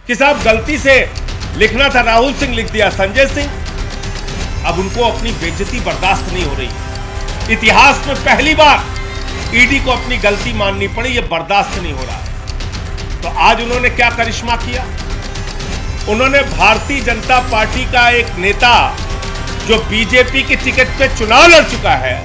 कि साहब गलती से लिखना था राहुल सिंह, लिख दिया संजय सिंह। अब उनको अपनी बेइज्जती बर्दाश्त नहीं हो रही। इतिहास में पहली बार ईडी को अपनी गलती माननी पड़ी, ये बर्दाश्त नहीं हो रहा। तो आज उन्होंने क्या करिश्मा किया? उन्होंने भारतीय जनता पार्टी का एक नेता जो बीजेपी की टिकट पे चुनाव लड़ चुका है,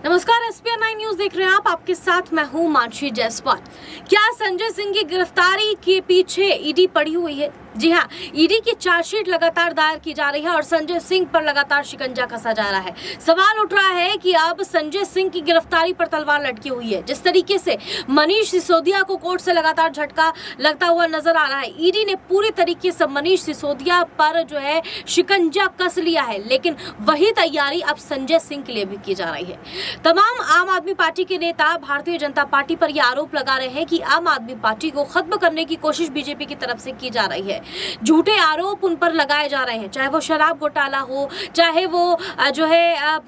नमस्कार, SPN9 न्यूज देख रहे हैं आप। आपके साथ मैं हूं मानसी जायसवाल। क्या संजय सिंह की गिरफ्तारी के पीछे ईडी पड़ी हुई है? जी हां, ईडी की चार्जशीट लगातार दायर की जा रही है और संजय सिंह पर लगातार शिकंजा कसा जा रहा है। सवाल उठ रहा है कि अब संजय सिंह की गिरफ्तारी पर तलवार लटकी हुई है। जिस तरीके से मनीष सिसोदिया को कोर्ट से लगातार झटका लगता हुआ नजर आ रहा है, ईडी ने पूरी तरीके से मनीष सिसोदिया पर जो है शिकंजा कस लिया है, लेकिन वही तैयारी अब संजय सिंह के लिए भी की जा रही है। तमाम आम आदमी पार्टी के नेता भारतीय जनता पार्टी पर यह आरोप लगा रहे हैं कि आम आदमी पार्टी को खत्म करने की कोशिश बीजेपी की तरफ से की जा रही है। झूठे आरोप उन पर लगाए जा रहे हैं, चाहे वो शराब घोटाला हो, चाहे वो जो है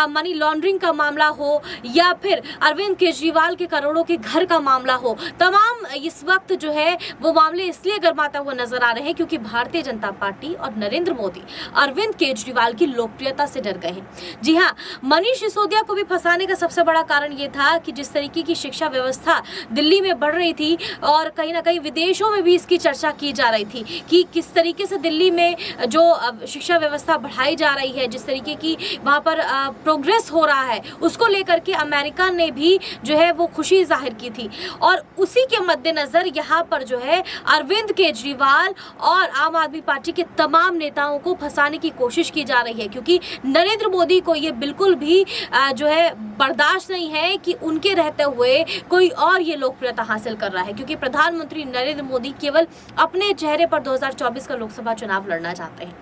मनी लॉन्ड्रिंग का मामला हो, या फिर अरविंद केजरीवाल के करोड़ों के घर का मामला हो। तमाम इस वक्त जो है वो मामले इसलिए गर्माता हुआ नजर आ रहे हैं क्योंकि भारतीय जनता पार्टी और नरेंद्र मोदी अरविंद केजरीवाल की लोकप्रियता से डर गए हैं। जी हाँ, मनीष सिसोदिया को भी फंसाने का सबसे बड़ा कारण ये था कि जिस तरीके की शिक्षा व्यवस्था दिल्ली में बढ़ रही थी और कहीं ना कहीं विदेशों में भी इसकी चर्चा की जा रही थी कि किस तरीके से दिल्ली में जो शिक्षा व्यवस्था बढ़ाई जा रही है, जिस तरीके की वहाँ पर प्रोग्रेस हो रहा है, उसको लेकर के अमेरिका ने भी जो है वो खुशी जाहिर की थी। और उसी के मद्देनजर यहाँ पर जो है अरविंद केजरीवाल और आम आदमी पार्टी के तमाम नेताओं को फंसाने की कोशिश की जा रही है, क्योंकि नरेंद्र मोदी को ये बिल्कुल भी जो है बर्दाश्त नहीं है कि उनके रहते हुए कोई और ये लोकप्रियता हासिल कर रहा है, क्योंकि प्रधानमंत्री नरेंद्र मोदी केवल अपने चेहरे पर 2024 का लोकसभा चुनाव लड़ना चाहते हैं।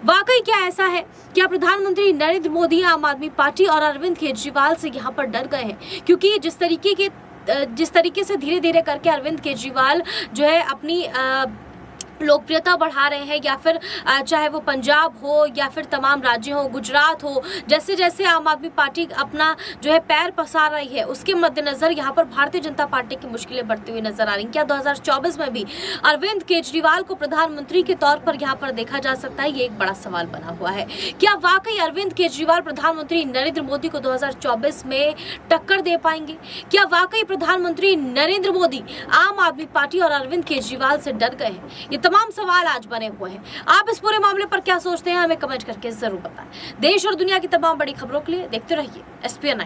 वाकई क्या ऐसा है? क्या प्रधानमंत्री नरेंद्र मोदी आम आदमी पार्टी और अरविंद केजरीवाल से यहाँ पर डर गए हैं? क्योंकि जिस तरीके से धीरे धीरे करके अरविंद केजरीवाल जो है अपनी लोकप्रियता बढ़ा रहे हैं, या फिर चाहे वो पंजाब हो या फिर तमाम राज्य हो, गुजरात हो, जैसे जैसे आम आदमी पार्टी अपना जो है पैर पसार रही है, उसके मद्देनजर यहाँ पर भारतीय जनता पार्टी की मुश्किलें बढ़ती हुई नजर आ रही हैं। क्या 2024 में भी अरविंद केजरीवाल को प्रधानमंत्री के तौर पर यहाँ पर देखा जा सकता है? ये एक बड़ा सवाल बना हुआ है। क्या वाकई अरविंद केजरीवाल प्रधानमंत्री नरेंद्र मोदी को 2024 में टक्कर दे पाएंगे? क्या वाकई प्रधानमंत्री नरेंद्र मोदी आम आदमी पार्टी और अरविंद केजरीवाल से डर गए हैं? ये तमाम सवाल आज बने हुए हैं। आप इस पूरे मामले पर क्या सोचते हैं, हमें कमेंट करके जरूर बताएं। देश और दुनिया की तमाम बड़ी खबरों के लिए देखते रहिए SPN9।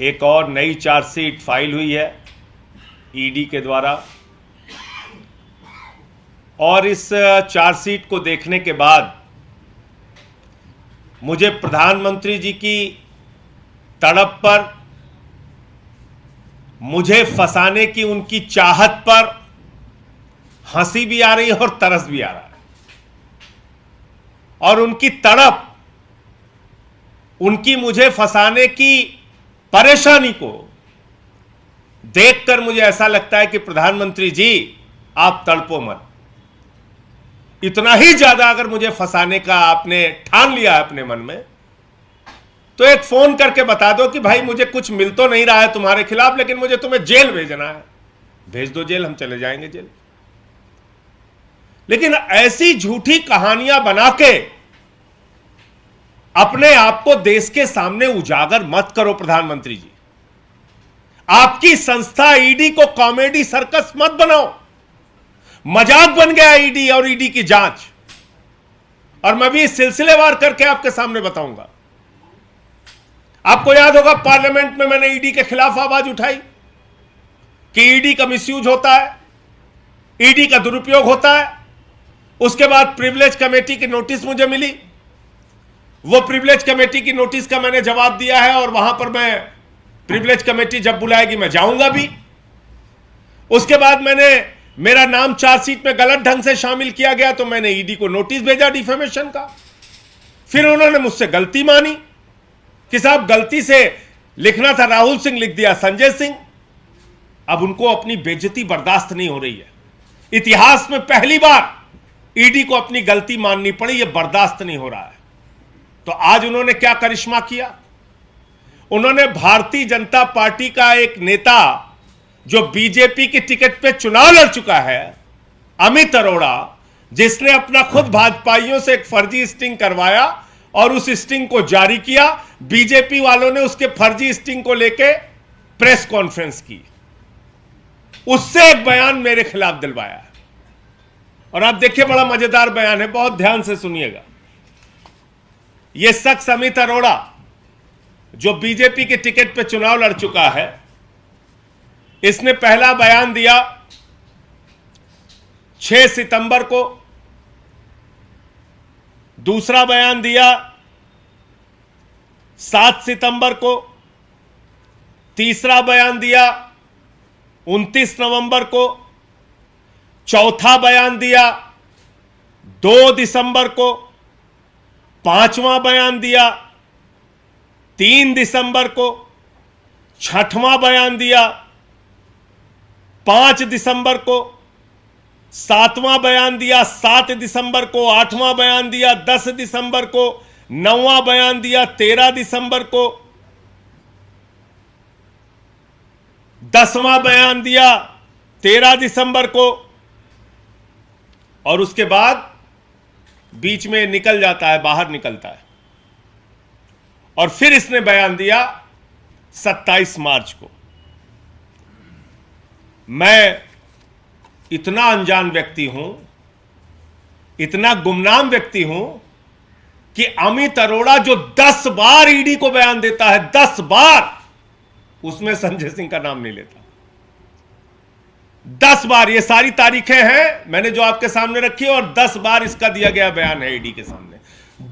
एक और नई चार्जशीट फाइल हुई है ईडी के द्वारा, और इस चार्जशीट को देखने के बाद मुझे प्रधानमंत्री जी की तड़प पर, मुझे फंसाने की उनकी चाहत पर हंसी भी आ रही है और तरस भी आ रहा है। और उनकी तड़प, उनकी मुझे फंसाने की परेशानी को देखकर मुझे ऐसा लगता है कि प्रधानमंत्री जी आप तड़पो मत। इतना ही ज्यादा अगर मुझे फंसाने का आपने ठान लिया है अपने मन में, तो एक फोन करके बता दो कि भाई मुझे कुछ मिल तो नहीं रहा है तुम्हारे खिलाफ, लेकिन मुझे तुम्हें जेल भेजना है, भेज दो जेल, हम चले जाएंगे जेल। लेकिन ऐसी झूठी कहानियां बना के अपने आप को देश के सामने उजागर मत करो प्रधानमंत्री जी। आपकी संस्था ईडी को कॉमेडी सर्कस मत बनाओ। मजाक बन गया ईडी और ईडी की जांच, और मैं भी सिलसिलेवार करके आपके सामने बताऊंगा। आपको याद होगा पार्लियामेंट में मैंने ईडी के खिलाफ आवाज उठाई कि ईडी का मिसयूज होता है, ईडी का दुरुपयोग होता है। उसके बाद प्रिविलेज कमेटी की नोटिस मुझे मिली, वो प्रिविलेज कमेटी की नोटिस का मैंने जवाब दिया है, और वहां पर मैं प्रिविलेज कमेटी जब बुलाएगी मैं जाऊंगा भी। उसके बाद मेरा नाम चार्जशीट में गलत ढंग से शामिल किया गया, तो मैंने ईडी को नोटिस भेजा डिफेमेशन का। फिर उन्होंने मुझसे गलती मानी कि साहब गलती से लिखना था राहुल सिंह, लिख दिया संजय सिंह। अब उनको अपनी बेइज्जती बर्दाश्त नहीं हो रही है। इतिहास में पहली बार ईडी को अपनी गलती माननी पड़ी, यह बर्दाश्त नहीं हो रहा है। तो आज उन्होंने क्या करिश्मा किया? उन्होंने भारतीय जनता पार्टी का एक नेता जो बीजेपी की टिकट पे चुनाव लड़ चुका है, अमित अरोड़ा, जिसने अपना खुद भाजपाइयों से एक फर्जी स्टिंग करवाया और उस स्टिंग को जारी किया, बीजेपी वालों ने उसके फर्जी स्टिंग को लेके प्रेस कॉन्फ्रेंस की, उससे एक बयान मेरे खिलाफ दिलवाया है। और आप देखिए, बड़ा मजेदार बयान है, बहुत ध्यान से सुनिएगा। यह शख्स अमित अरोड़ा जो बीजेपी के टिकट पे चुनाव लड़ चुका है, इसने पहला बयान दिया 6 सितंबर को, दूसरा बयान दिया 7 सितंबर को, तीसरा बयान दिया 29 नवंबर को, चौथा बयान दिया 2 दिसंबर को, पांचवां बयान दिया 3 दिसंबर को, छठवां बयान दिया 5 दिसंबर को, सातवां बयान दिया 7 दिसंबर को, आठवां बयान दिया 10 दिसंबर को, नौवां बयान दिया 13 दिसंबर को, 10वां बयान दिया 13 दिसंबर को, और उसके बाद बीच में निकल जाता है, बाहर निकलता है। और फिर इसने बयान दिया 27 मार्च को। मैं इतना अनजान व्यक्ति हूं, इतना गुमनाम व्यक्ति हूं कि अमित अरोड़ा जो 10 बार ईडी को बयान देता है, 10 बार, उसमें संजय सिंह का नाम नहीं लेता। 10 बार, ये सारी तारीखें हैं मैंने जो आपके सामने रखी है, और 10 बार इसका दिया गया बयान है ईडी के सामने।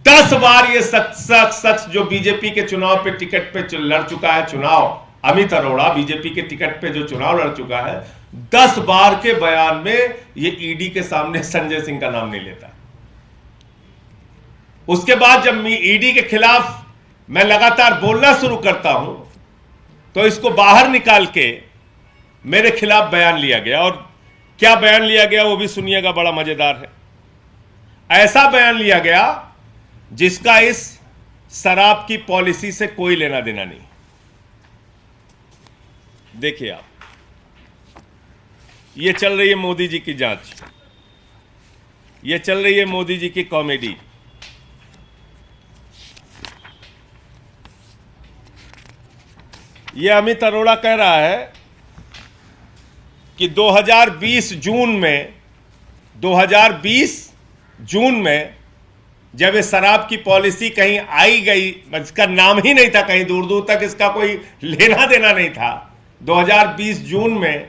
10 बार ये शख्स जो बीजेपी के चुनाव पे टिकट पे लड़ चुका है, चुनाव, अमित अरोड़ा बीजेपी के टिकट पे जो चुनाव लड़ चुका है, 10 बार के बयान में ये ईडी के सामने संजय सिंह का नाम नहीं लेता। उसके बाद जब ईडी के खिलाफ मैं लगातार बोलना शुरू करता हूं, तो इसको बाहर निकाल के मेरे खिलाफ बयान लिया गया। और क्या बयान लिया गया वो भी सुनिएगा, बड़ा मजेदार है। ऐसा बयान लिया गया जिसका इस शराब की पॉलिसी से कोई लेना देना नहीं। देखिए आप, ये चल रही है मोदी जी की जांच, ये चल रही है मोदी जी की कॉमेडी। ये अमित अरोड़ा कह रहा है कि 2020 जून में जब ये शराब की पॉलिसी कहीं आई गई, इसका नाम ही नहीं था, कहीं दूर दूर तक इसका कोई लेना देना नहीं था। 2020 जून में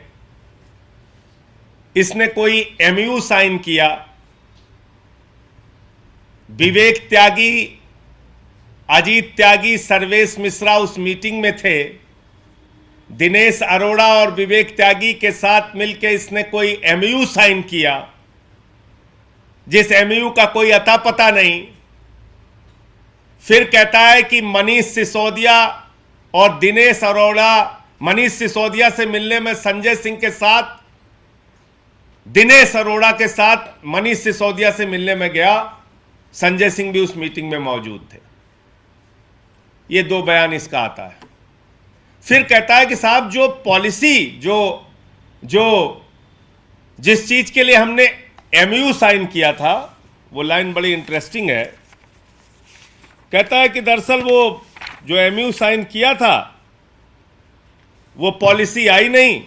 इसने कोई एमयू साइन किया, विवेक त्यागी, अजीत त्यागी, सर्वेश मिश्रा उस मीटिंग में थे। दिनेश अरोड़ा और विवेक त्यागी के साथ मिलकर इसने कोई एमयू साइन किया, जिस एमयू का कोई अता पता नहीं। फिर कहता है कि मनीष सिसोदिया और दिनेश अरोड़ा, मनीष सिसोदिया से मिलने में संजय सिंह के साथ, दिनेश अरोड़ा के साथ मनीष सिसोदिया से मिलने में गया, संजय सिंह भी उस मीटिंग में मौजूद थे। ये 2 बयान इसका आता है। फिर कहता है कि साहब जो पॉलिसी, जिस चीज के लिए हमने एमयू साइन किया था, वो लाइन बड़ी इंटरेस्टिंग है। कहता है कि दरअसल वो जो एमयू साइन किया था वो पॉलिसी आई नहीं।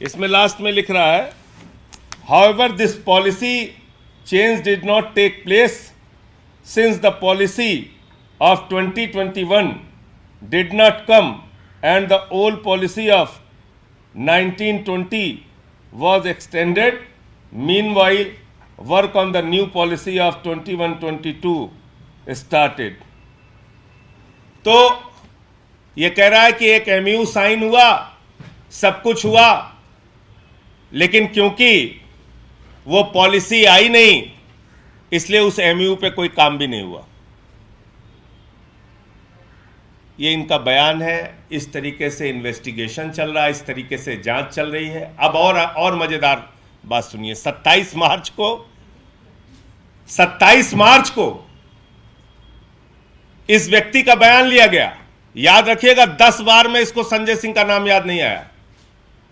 इसमें लास्ट में लिख रहा है, however this policy change did not take place since the policy of 2021 did not come and the old policy of 1920 was extended. Meanwhile, work on the new policy of 21-22 started. तो ये कह रहा है कि एक एमयू साइन हुआ, सब कुछ हुआ, लेकिन क्योंकि वो पॉलिसी आई नहीं, इसलिए उस एमयू पे कोई काम भी नहीं हुआ। ये इनका बयान है। इस तरीके से इन्वेस्टिगेशन चल रहा है, इस तरीके से जांच चल रही है। अब और मजेदार बात सुनिए। 27 मार्च को 27 मार्च को इस व्यक्ति का बयान लिया गया। याद रखिएगा, 10 बार में इसको संजय सिंह का नाम याद नहीं आया,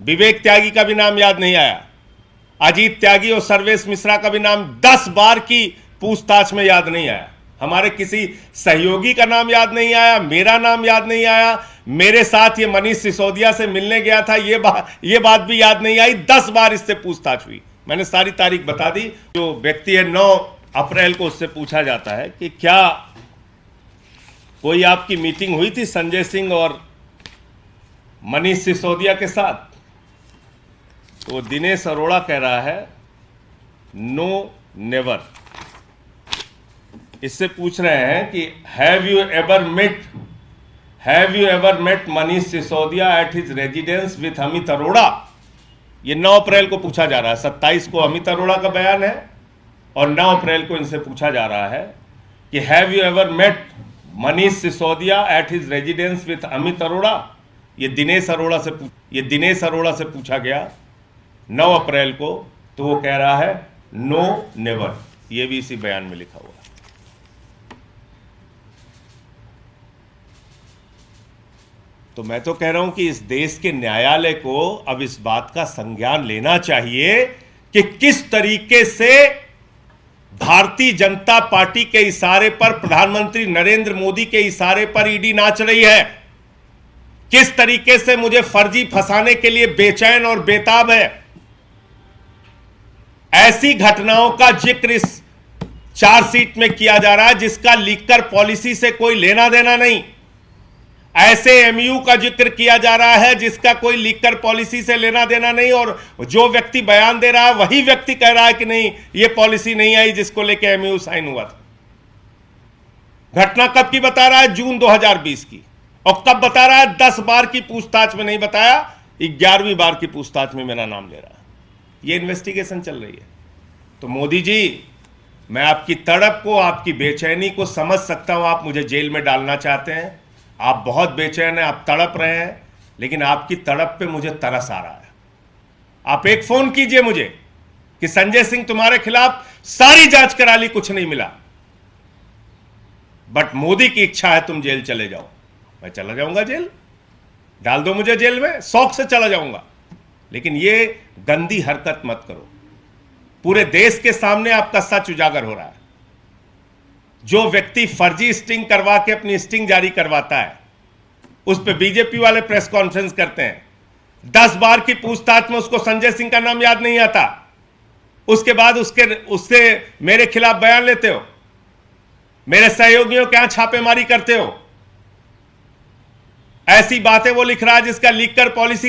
विवेक त्यागी का भी नाम याद नहीं आया, अजीत त्यागी और सर्वेश मिश्रा का भी नाम 10 बार की पूछताछ में याद नहीं आया। हमारे किसी सहयोगी का नाम याद नहीं आया, मेरा नाम याद नहीं आया, मेरे साथ ये मनीष सिसोदिया से मिलने गया था ये बात भी याद नहीं आई। 10 बार इससे पूछताछ हुई। मैंने सारी तारीख बता दी। जो व्यक्ति है 9 अप्रैल को उससे पूछा जाता है कि क्या कोई आपकी मीटिंग हुई थी संजय सिंह और मनीष सिसोदिया के साथ? तो दिनेश अरोड़ा कह रहा है नो नेवर। इससे पूछ रहे हैं कि have you ever met Manish Sisodia at his residence with Amit Arora? ये 9 अप्रैल को पूछा जा रहा है। 27 को अमित अरोड़ा का बयान है और 9 अप्रैल को इनसे पूछा जा रहा है कि have you ever met Manish Sisodia at his residence with Amit Arora? ये दिनेश अरोड़ा से पूछा गया 9 अप्रैल को, तो वो कह रहा है नो नेवर। ये भी इसी बयान में लिखा हुआ है। तो मैं तो कह रहा हूं कि इस देश के न्यायालय को अब इस बात का संज्ञान लेना चाहिए कि किस तरीके से भारतीय जनता पार्टी के इशारे पर, प्रधानमंत्री नरेंद्र मोदी के इशारे पर ईडी नाच रही है, किस तरीके से मुझे फर्जी फंसाने के लिए बेचैन और बेताब है। ऐसी घटनाओं का जिक्र इस चार्जशीट में किया जा रहा है जिसका लीकर पॉलिसी से कोई लेना देना नहीं। ऐसे एमयू का जिक्र किया जा रहा है जिसका कोई लीकर पॉलिसी से लेना देना नहीं, और जो व्यक्ति बयान दे रहा है वही व्यक्ति कह रहा है कि नहीं, ये पॉलिसी नहीं आई जिसको लेकर एमयू साइन हुआ था। घटना कब की बता रहा है? जून 2020 की। और कब बता रहा है? 10 बार की पूछताछ में नहीं बताया, 11वीं बार की पूछताछ में मेरा नाम ले रहा है। ये इन्वेस्टिगेशन चल रही है। तो मोदी जी, मैं आपकी तड़प को, आपकी बेचैनी को समझ सकता हूं। आप मुझे जेल में डालना चाहते हैं, आप बहुत बेचैन हैं, आप तड़प रहे हैं, लेकिन आपकी तड़प पे मुझे तरस आ रहा है। आप एक फोन कीजिए मुझे कि संजय सिंह तुम्हारे खिलाफ सारी जांच करा ली, कुछ नहीं मिला, बट मोदी की इच्छा है तुम जेल चले जाओ। मैं चला जाऊंगा जेल, डाल दो मुझे जेल में, शौक से चला जाऊंगा, लेकिन ये गंदी हरकत मत करो। पूरे देश के सामने आपका सच उजागर हो रहा है। जो व्यक्ति फर्जी स्टिंग करवा के अपनी स्टिंग जारी करवाता है, उस पर बीजेपी वाले प्रेस कॉन्फ्रेंस करते हैं। 10 बार की पूछताछ में उसको संजय सिंह का नाम याद नहीं आता, उसके बाद उससे मेरे खिलाफ बयान लेते हो, मेरे सहयोगियों के यहां छापेमारी करते हो। ऐसी बातें वो लिख रहा है जिसका लीकर पॉलिसी